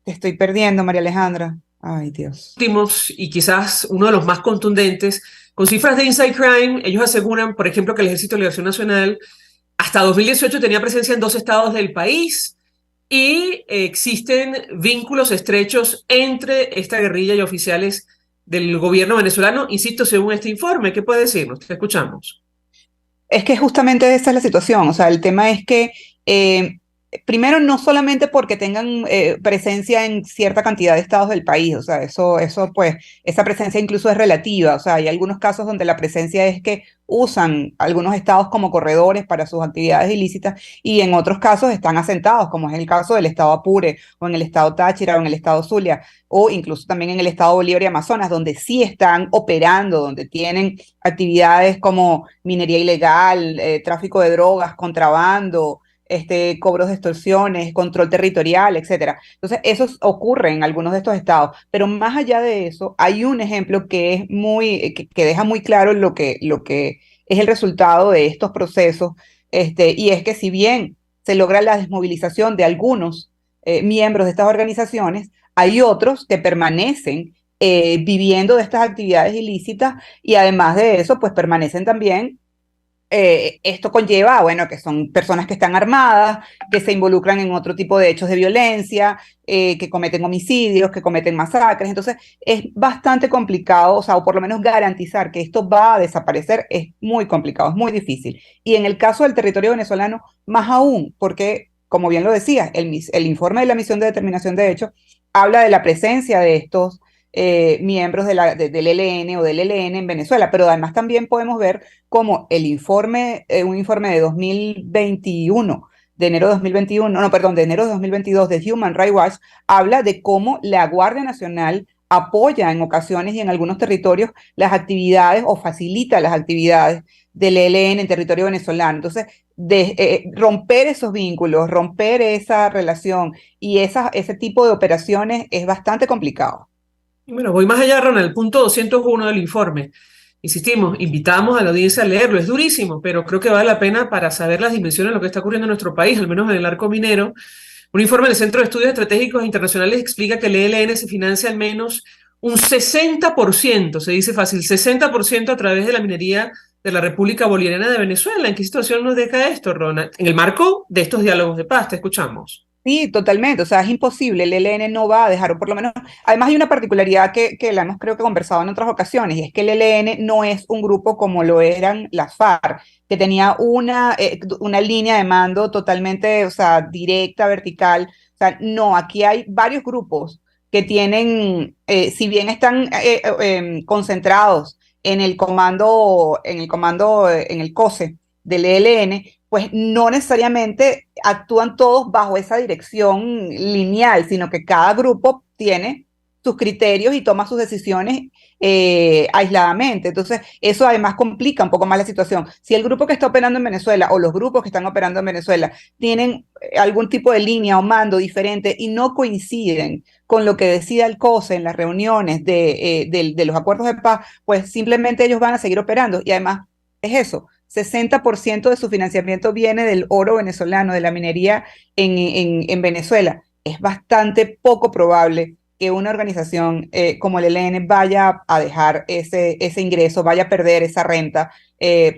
Te estoy perdiendo, María Alejandra. Ay, Dios. últimos y quizás uno de los más contundentes, con cifras de Inside Crime, ellos aseguran, por ejemplo, que el Ejército de Liberación Nacional hasta 2018 tenía presencia en 2 estados del país y existen vínculos estrechos entre esta guerrilla y oficiales del gobierno venezolano, insisto, según este informe. ¿Qué puede decirnos? Te escuchamos. Es que justamente esa es la situación. O sea, el tema es que, primero, no solamente porque tengan presencia en cierta cantidad de estados del país, o sea, pues, esa presencia incluso es relativa. O sea, hay algunos casos donde la presencia es que usan algunos estados como corredores para sus actividades ilícitas y en otros casos están asentados, como es el caso del estado Apure, o en el estado Táchira, o en el estado Zulia, o incluso también en el estado Bolívar y Amazonas, donde sí están operando, donde tienen actividades como minería ilegal, tráfico de drogas, contrabando, cobros de extorsiones, control territorial, etcétera. Entonces, eso ocurre en algunos de estos estados, pero más allá de eso, hay un ejemplo que es que deja muy claro lo que es el resultado de estos procesos, y es que si bien se logra la desmovilización de algunos miembros de estas organizaciones, hay otros que permanecen viviendo de estas actividades ilícitas y además de eso, pues permanecen también. Esto conlleva, bueno, que son personas que están armadas, que se involucran en otro tipo de hechos de violencia, que cometen homicidios, que cometen masacres. Entonces, es bastante complicado, o sea, o por lo menos garantizar que esto va a desaparecer es muy complicado, es muy difícil. Y en el caso del territorio venezolano, más aún, porque, como bien lo decía, el informe de la Misión de Determinación de Hechos habla de la presencia de estos miembros del ELN o del ELN en Venezuela, pero además también podemos ver cómo un informe de 2021, de enero de 2021, no, perdón, de enero de 2022 de Human Rights Watch, habla de cómo la Guardia Nacional apoya en ocasiones y en algunos territorios las actividades o facilita las actividades del ELN en territorio venezolano. Entonces, romper esos vínculos, romper esa relación y ese tipo de operaciones es bastante complicado. Bueno, voy más allá, Ronald, el punto 201 del informe. Insistimos, invitamos a la audiencia a leerlo. Es durísimo, pero creo que vale la pena para saber las dimensiones de lo que está ocurriendo en nuestro país, al menos en el arco minero. Un informe del Centro de Estudios Estratégicos Internacionales explica que el ELN se financia al menos un 60%, se dice fácil, 60% a través de la minería de la República Bolivariana de Venezuela. ¿En qué situación nos deja esto, Ronald? En el marco de estos diálogos de paz, te escuchamos. Sí, totalmente, o sea, es imposible, el ELN no va a dejar, o por lo menos, además hay una particularidad que la hemos creo que conversado en otras ocasiones, y es que el ELN no es un grupo como lo eran las FARC, que tenía una línea de mando totalmente, o sea, directa, vertical, o sea, no, aquí hay varios grupos que tienen, si bien están concentrados en el comando, en el COSE del ELN, pues no necesariamente actúan todos bajo esa dirección lineal, sino que cada grupo tiene sus criterios y toma sus decisiones aisladamente. Entonces, eso además complica un poco más la situación. Si el grupo que está operando en Venezuela o los grupos que están operando en Venezuela tienen algún tipo de línea o mando diferente y no coinciden con lo que decida el COSE en las reuniones de los acuerdos de paz, pues simplemente ellos van a seguir operando. Y además, es eso. 60% de su financiamiento viene del oro venezolano, de la minería en Venezuela. Es bastante poco probable que una organización como el ELN vaya a dejar ese ingreso, vaya a perder esa renta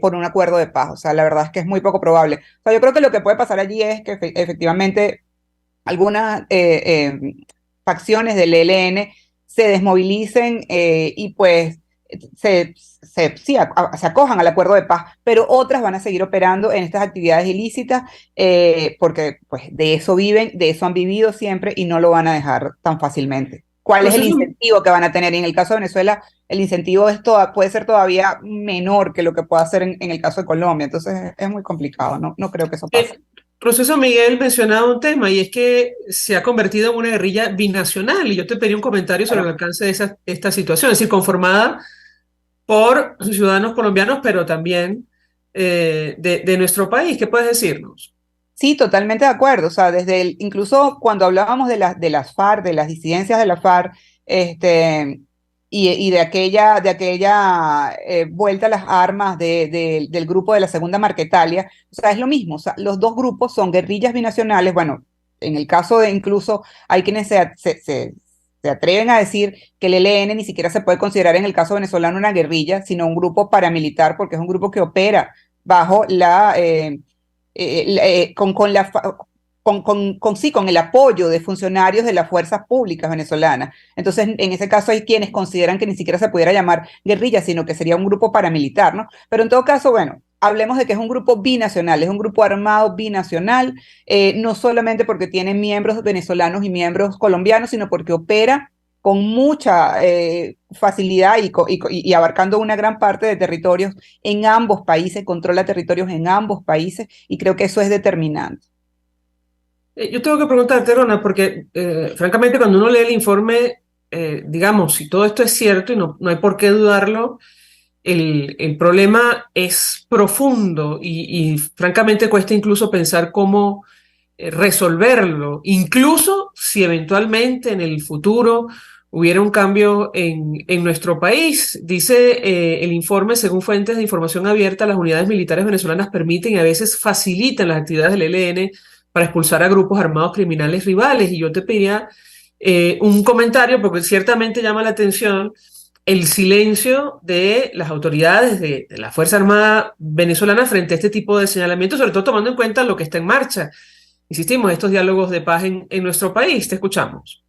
por un acuerdo de paz. O sea, la verdad es que es muy poco probable. O sea, yo creo que lo que puede pasar allí es que efectivamente algunas facciones del ELN se desmovilicen y pues sí, se acojan al acuerdo de paz, pero otras van a seguir operando en estas actividades ilícitas porque pues de eso viven, de eso han vivido siempre y no lo van a dejar tan fácilmente. ¿Cuál es el incentivo que van a tener? Y en el caso de Venezuela, el incentivo puede ser todavía menor que lo que pueda ser en el caso de Colombia, entonces es muy complicado, no creo que eso pase. Proceso Miguel mencionaba un tema y es que se ha convertido en una guerrilla binacional y yo te pedí un comentario sobre el alcance de esta situación, es decir, conformada por ciudadanos colombianos, pero también de nuestro país. ¿Qué puedes decirnos? Sí, totalmente de acuerdo. O sea, incluso cuando hablábamos de las FARC, de las disidencias de la FARC, y de aquella vuelta a las armas del grupo de la Segunda Marquetalia, o sea, es lo mismo. O sea, los dos grupos son guerrillas binacionales. Bueno, en el caso de incluso hay quienes se atreven a decir que el ELN ni siquiera se puede considerar en el caso venezolano una guerrilla, sino un grupo paramilitar, porque es un grupo que opera bajo con el apoyo de funcionarios de las fuerzas públicas venezolanas. Entonces, en ese caso hay quienes consideran que ni siquiera se pudiera llamar guerrilla, sino que sería un grupo paramilitar, ¿no? Pero en todo caso, bueno, hablemos de que es un grupo binacional, es un grupo armado binacional, no solamente porque tiene miembros venezolanos y miembros colombianos, sino porque opera con mucha facilidad y abarcando una gran parte de territorios en ambos países, controla territorios en ambos países, y creo que eso es determinante. Yo tengo que preguntarte, Rona, porque francamente cuando uno lee el informe, digamos, si todo esto es cierto y no hay por qué dudarlo, el problema es profundo y francamente cuesta incluso pensar cómo resolverlo, incluso si eventualmente en el futuro hubiera un cambio en nuestro país. Dice el informe, según fuentes de información abierta, las unidades militares venezolanas permiten y a veces facilitan las actividades del ELN para expulsar a grupos armados criminales rivales. Y yo te pediría un comentario, porque ciertamente llama la atención el silencio de las autoridades de la Fuerza Armada venezolana frente a este tipo de señalamientos, sobre todo tomando en cuenta lo que está en marcha. Insistimos, estos diálogos de paz en nuestro país. Te escuchamos.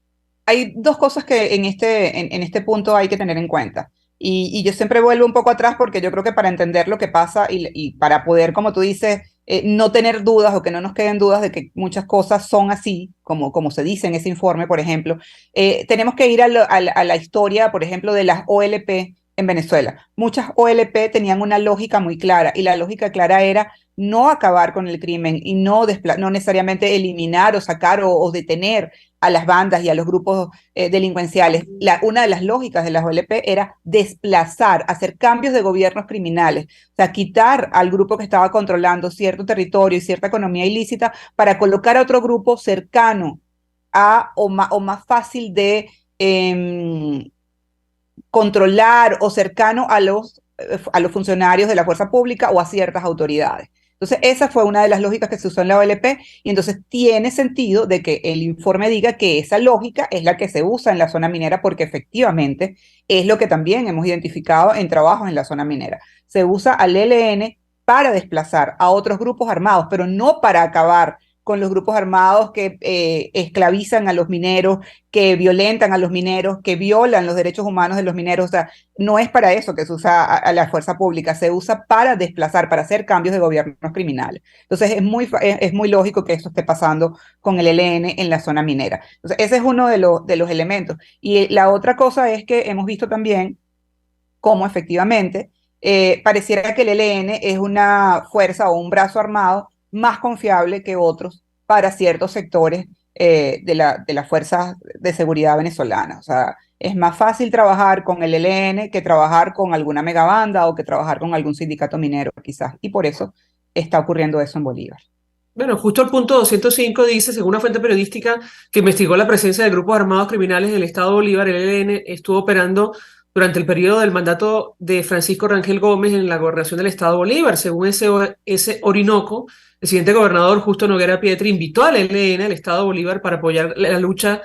Hay dos cosas que en este punto hay que tener en cuenta. Y yo siempre vuelvo un poco atrás porque yo creo que para entender lo que pasa y para poder, como tú dices, no tener dudas o que no nos queden dudas de que muchas cosas son así, como se dice en ese informe, por ejemplo, tenemos que ir a la historia, por ejemplo, de las OLP en Venezuela. Muchas OLP tenían una lógica muy clara, y la lógica clara era no acabar con el crimen y no necesariamente eliminar o sacar o detener a las bandas y a los grupos delincuenciales. Una de las lógicas de las OLP era desplazar, hacer cambios de gobiernos criminales, o sea, quitar al grupo que estaba controlando cierto territorio y cierta economía ilícita para colocar a otro grupo cercano o más fácil de controlar o cercano a los funcionarios de la fuerza pública o a ciertas autoridades. Entonces, esa fue una de las lógicas que se usó en la OLP, y entonces tiene sentido de que el informe diga que esa lógica es la que se usa en la zona minera, porque efectivamente es lo que también hemos identificado en trabajos en la zona minera. Se usa al ELN para desplazar a otros grupos armados, pero no para acabar con los grupos armados que esclavizan a los mineros, que violentan a los mineros, que violan los derechos humanos de los mineros. O sea, no es para eso que se usa a la fuerza pública, se usa para desplazar, para hacer cambios de gobiernos criminales. Entonces es muy lógico que eso esté pasando con el ELN en la zona minera. Entonces ese es uno de los elementos. Y la otra cosa es que hemos visto también cómo efectivamente pareciera que el ELN es una fuerza o un brazo armado más confiable que otros para ciertos sectores de las fuerzas de seguridad venezolanas. O sea, es más fácil trabajar con el ELN que trabajar con alguna megabanda o que trabajar con algún sindicato minero, quizás. Y por eso está ocurriendo eso en Bolívar. Bueno, justo el punto 205 dice, según una fuente periodística que investigó la presencia de grupos armados criminales en el estado de Bolívar, el ELN estuvo operando durante el periodo del mandato de Francisco Rangel Gómez en la gobernación del estado de Bolívar. Según ese Orinoco, el siguiente gobernador, Justo Noguera Pietri, invitó al ELN, al estado de Bolívar, para apoyar la lucha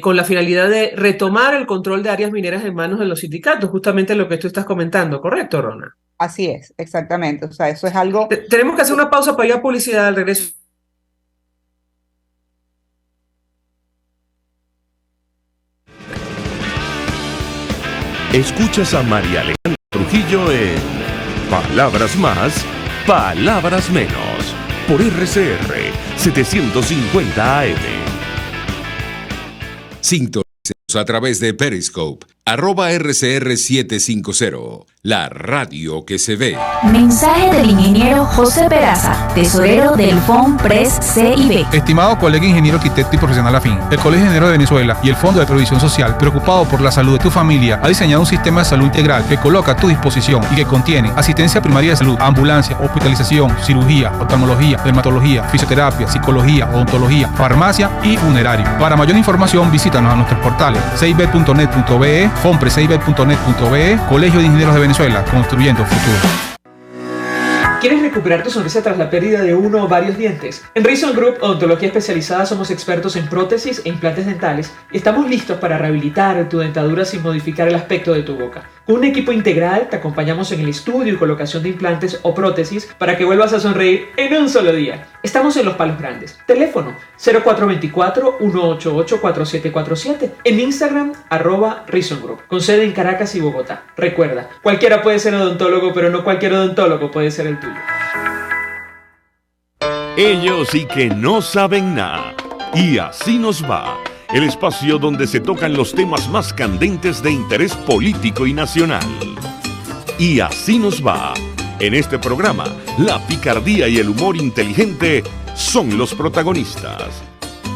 con la finalidad de retomar el control de áreas mineras en manos de los sindicatos, justamente lo que tú estás comentando, ¿correcto, Rona? Así es, exactamente. O sea, eso es algo... Tenemos que hacer una pausa para ir a publicidad al regreso. Escuchas a María Alejandra Trujillo en Palabras Más, Palabras Menos, por RCR 750 AM. Sintonícenos a través de Periscope @RCR750, la radio que se ve. Mensaje del ingeniero José Peraza, tesorero del FONPRES CIB. Estimado colega ingeniero arquitecto y profesional afín, el Colegio de Ingenieros de Venezuela y el Fondo de Previsión Social, preocupado por la salud de tu familia, ha diseñado un sistema de salud integral que coloca a tu disposición y que contiene asistencia primaria de salud, ambulancia, hospitalización, cirugía, oftalmología, dermatología, fisioterapia, psicología, odontología, farmacia y funerario. Para mayor información, visítanos a nuestros portales cib.net.be, fonprescib.net.be, Colegio de Ingenieros de Venezuela, construyendo futuro. ¿Quieres recuperar tu sonrisa tras la pérdida de uno o varios dientes? En Reason Group Odontología Especializada somos expertos en prótesis e implantes dentales y estamos listos para rehabilitar tu dentadura sin modificar el aspecto de tu boca. Con un equipo integral te acompañamos en el estudio y colocación de implantes o prótesis para que vuelvas a sonreír en un solo día. Estamos en Los Palos Grandes. Teléfono 0424-188-4747. En Instagram @Reason Group. Con sede en Caracas y Bogotá. Recuerda, cualquiera puede ser odontólogo, pero no cualquier odontólogo puede ser el tuyo. Ellos sí que no saben nada. Y así nos va. El espacio donde se tocan los temas más candentes de interés político y nacional. Y así nos va. En este programa, la picardía y el humor inteligente son los protagonistas.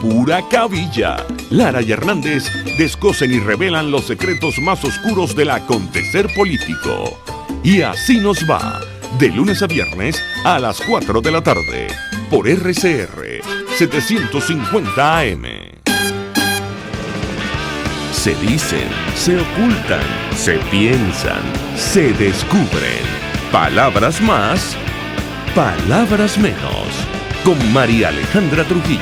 Pura cabilla. Lara y Hernández descosen y revelan los secretos más oscuros del acontecer político. Y así nos va. De lunes a viernes a las 4 de la tarde. Por RCR 750 AM. Se dicen, se ocultan, se piensan, se descubren. Palabras más, palabras menos. Con María Alejandra Trujillo.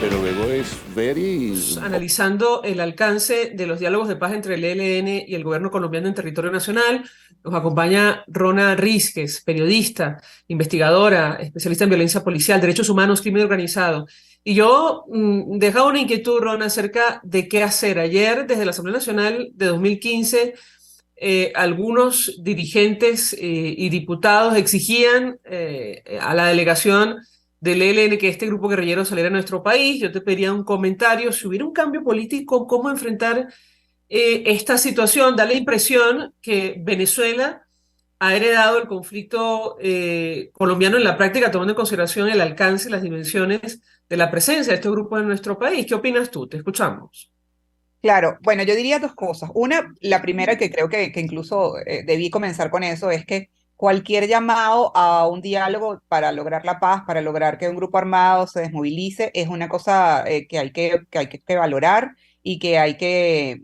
Pero luego es ver y... Analizando el alcance de los diálogos de paz entre el ELN y el gobierno colombiano en territorio nacional, nos acompaña Rona Rísquez, periodista, investigadora, especialista en violencia policial, derechos humanos, crimen organizado. Y yo dejaba una inquietud, Rona, acerca de qué hacer. Ayer, desde la Asamblea Nacional de 2015, algunos dirigentes y diputados exigían a la delegación del ELN que este grupo guerrillero saliera a nuestro país. Yo te pediría un comentario, si hubiera un cambio político, cómo enfrentar esta situación. Da la impresión que Venezuela ha heredado el conflicto colombiano en la práctica, tomando en consideración el alcance y las dimensiones de la presencia de estos grupos en nuestro país. ¿Qué opinas tú? Te escuchamos. Claro, bueno, yo diría dos cosas. Una, la primera que creo que incluso debí comenzar con eso, es que cualquier llamado a un diálogo para lograr la paz, para lograr que un grupo armado se desmovilice, es una cosa que hay que valorar y que hay que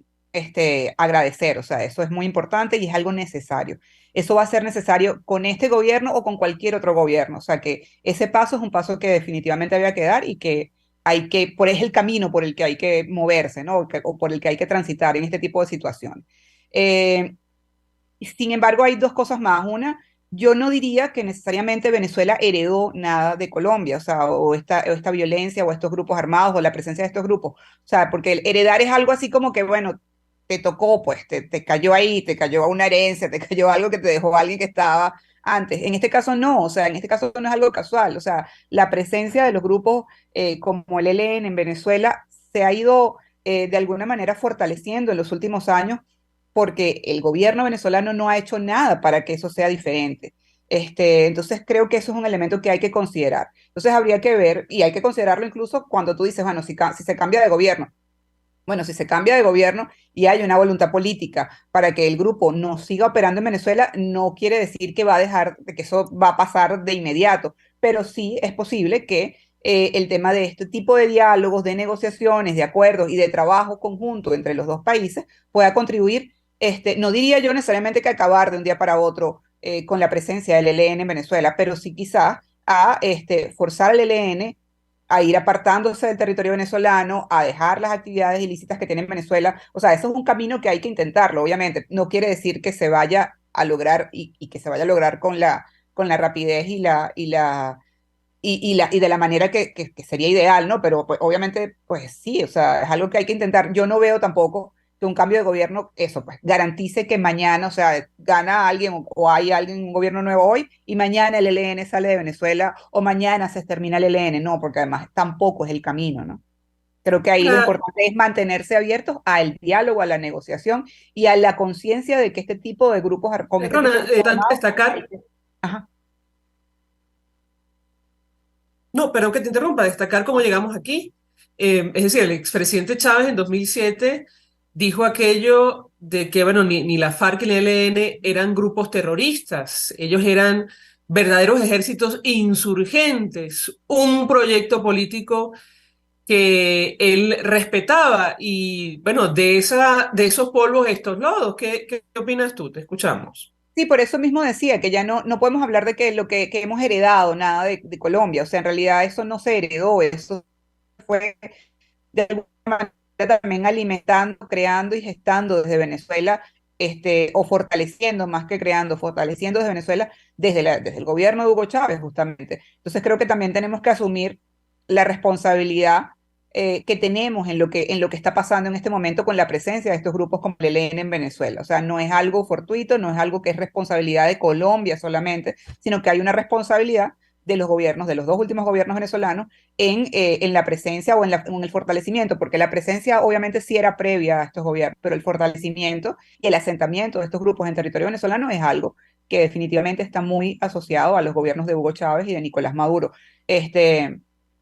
agradecer. O sea, eso es muy importante y es algo necesario. Eso va a ser necesario con este gobierno o con cualquier otro gobierno. O sea, que ese paso es un paso que definitivamente había que dar y que es el camino por el que hay que moverse, ¿no? O por el que hay que transitar en este tipo de situación. Sin embargo, hay dos cosas más. Una, yo no diría que necesariamente Venezuela heredó nada de Colombia, o sea, o esta violencia o estos grupos armados o la presencia de estos grupos. O sea, porque el heredar es algo así como que, bueno, te tocó, pues, te cayó ahí, te cayó una herencia, te cayó algo que te dejó alguien que estaba antes. En este caso no, o sea, en este caso no es algo casual. O sea, la presencia de los grupos como el ELN en Venezuela se ha ido de alguna manera fortaleciendo en los últimos años, porque el gobierno venezolano no ha hecho nada para que eso sea diferente. Entonces creo que eso es un elemento que hay que considerar. Entonces habría que ver, y hay que considerarlo incluso cuando tú dices, bueno, si se cambia de gobierno. Bueno, si se cambia de gobierno y hay una voluntad política para que el grupo no siga operando en Venezuela, no quiere decir que que eso va a pasar de inmediato, pero sí es posible que el tema de este tipo de diálogos, de negociaciones, de acuerdos y de trabajo conjunto entre los dos países pueda contribuir. No diría yo necesariamente que acabar de un día para otro con la presencia del ELN en Venezuela, pero sí quizás a forzar al ELN a ir apartándose del territorio venezolano, a dejar las actividades ilícitas que tiene en Venezuela. O sea, eso es un camino que hay que intentarlo, obviamente. No quiere decir que se vaya a lograr y que se vaya a lograr con la rapidez y de la manera que sería ideal, ¿no? Pero pues, obviamente, pues sí, o sea, es algo que hay que intentar. Yo no veo tampoco que un cambio de gobierno, eso, pues, garantice que mañana, o sea, gana alguien o hay alguien, un gobierno nuevo hoy, y mañana el ELN sale de Venezuela, o mañana se termina el ELN. No, porque además tampoco es el camino, ¿no? Creo que ahí lo importante es mantenerse abiertos al diálogo, a la negociación y a la conciencia de que este tipo de grupos con este tipo de Rona, destacar. Ajá. No, pero que te interrumpa, destacar cómo llegamos aquí. Es decir, el expresidente Chávez en 2007 dijo aquello de que, bueno, ni la FARC ni el ELN eran grupos terroristas, ellos eran verdaderos ejércitos insurgentes, un proyecto político que él respetaba y, bueno, de esos polvos estos lodos. ¿Qué opinas tú? Te escuchamos. Sí, por eso mismo decía que ya no podemos hablar de que lo que hemos heredado, nada de Colombia. O sea, en realidad eso no se heredó, eso fue de alguna manera también alimentando, creando y gestando desde Venezuela, o fortaleciendo más que creando, fortaleciendo desde Venezuela, desde el gobierno de Hugo Chávez, justamente. Entonces creo que también tenemos que asumir la responsabilidad que tenemos en lo que está pasando en este momento con la presencia de estos grupos como el ELN en Venezuela. O sea, no es algo fortuito, no es algo que es responsabilidad de Colombia solamente, sino que hay una responsabilidad de los gobiernos, de los dos últimos gobiernos venezolanos, en la presencia o en el fortalecimiento, porque la presencia obviamente sí era previa a estos gobiernos, pero el fortalecimiento y el asentamiento de estos grupos en territorio venezolano es algo que definitivamente está muy asociado a los gobiernos de Hugo Chávez y de Nicolás Maduro.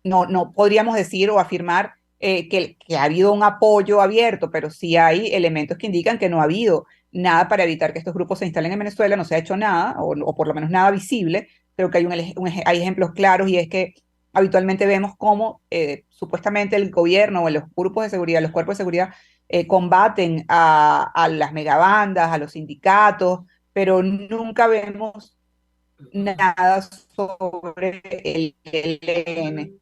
No podríamos decir o afirmar que ha habido un apoyo abierto, pero sí hay elementos que indican que no ha habido nada para evitar que estos grupos se instalen en Venezuela, no se ha hecho nada, o por lo menos nada visible. Creo que hay ejemplos claros, y es que habitualmente vemos cómo supuestamente el gobierno o los grupos de seguridad, los cuerpos de seguridad, combaten a las megabandas, a los sindicatos, pero nunca vemos nada sobre el ELN.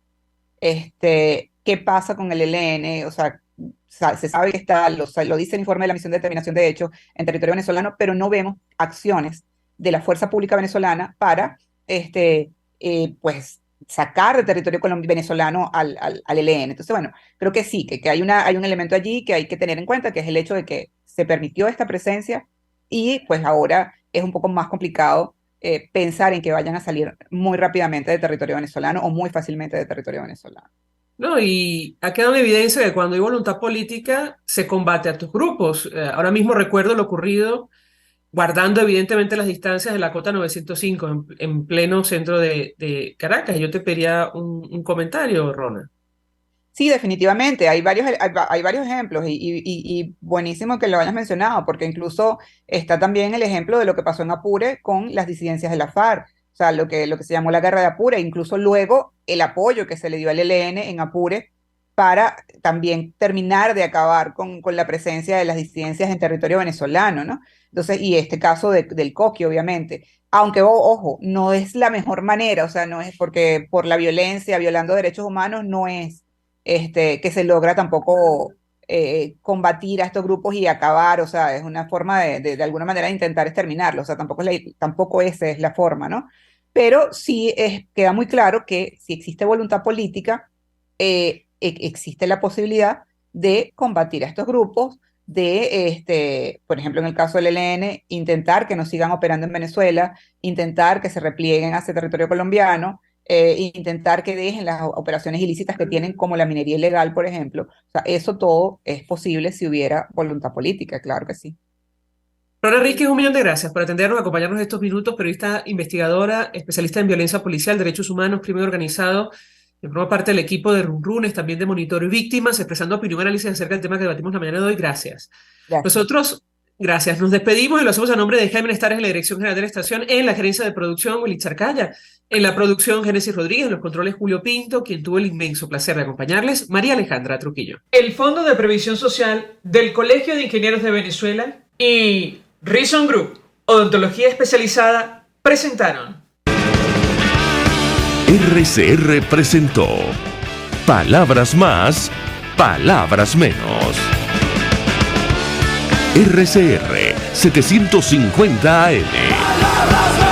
¿Qué pasa con el ELN? O sea, se sabe que está, lo dice el informe de la Misión de Determinación de Hechos en territorio venezolano, pero no vemos acciones de la fuerza pública venezolana para pues sacar de territorio venezolano al ELN. Entonces, bueno, creo que sí, que hay un elemento allí que hay que tener en cuenta, que es el hecho de que se permitió esta presencia y pues ahora es un poco más complicado pensar en que vayan a salir muy rápidamente de territorio venezolano o muy fácilmente de territorio venezolano. No, y ha quedado en evidencia que cuando hay voluntad política se combate a tus grupos. Ahora mismo recuerdo lo ocurrido, guardando evidentemente las distancias de la Cota 905 en pleno centro de Caracas. Yo te pediría un comentario, Rona. Sí, definitivamente, hay varios ejemplos y buenísimo que lo hayas mencionado, porque incluso está también el ejemplo de lo que pasó en Apure con las disidencias de la FARC, o sea, lo que se llamó la guerra de Apure, incluso luego el apoyo que se le dio al ELN en Apure para también terminar de acabar con la presencia de las disidencias en territorio venezolano, ¿no? Entonces, y este caso del Coqui, obviamente. Aunque, ojo, no es la mejor manera, o sea, no es porque por la violencia, violando derechos humanos, no es que se logra tampoco combatir a estos grupos y acabar, o sea, es una forma de alguna manera de intentar exterminarlos, o sea, tampoco esa es la forma, ¿no? Pero sí queda muy claro que si existe voluntad política, existe la posibilidad de combatir a estos grupos, por ejemplo, en el caso del ELN, intentar que no sigan operando en Venezuela, intentar que se replieguen hacia territorio colombiano, intentar que dejen las operaciones ilícitas que tienen, como la minería ilegal, por ejemplo. O sea, eso todo es posible si hubiera voluntad política, claro que sí. Rona Ríquez, 1 millón de gracias por atendernos, acompañarnos estos minutos, periodista, investigadora, especialista en violencia policial, derechos humanos, crimen organizado, que forma parte del equipo de Runrunes, también de Monitor Víctimas, expresando opinión y análisis acerca del tema que debatimos la mañana de hoy. Gracias. Nosotros, gracias, nos despedimos y lo hacemos a nombre de Jaime Nestares en la dirección general de la estación, en la gerencia de producción, Willy Charcaya, en la producción, Génesis Rodríguez, en los controles, Julio Pinto, quien tuvo el inmenso placer de acompañarles, María Alejandra Trujillo. El Fondo de Previsión Social del Colegio de Ingenieros de Venezuela y Reason Group, odontología especializada, presentaron. RCR presentó Palabras Más, Palabras Menos. RCR 750 AM.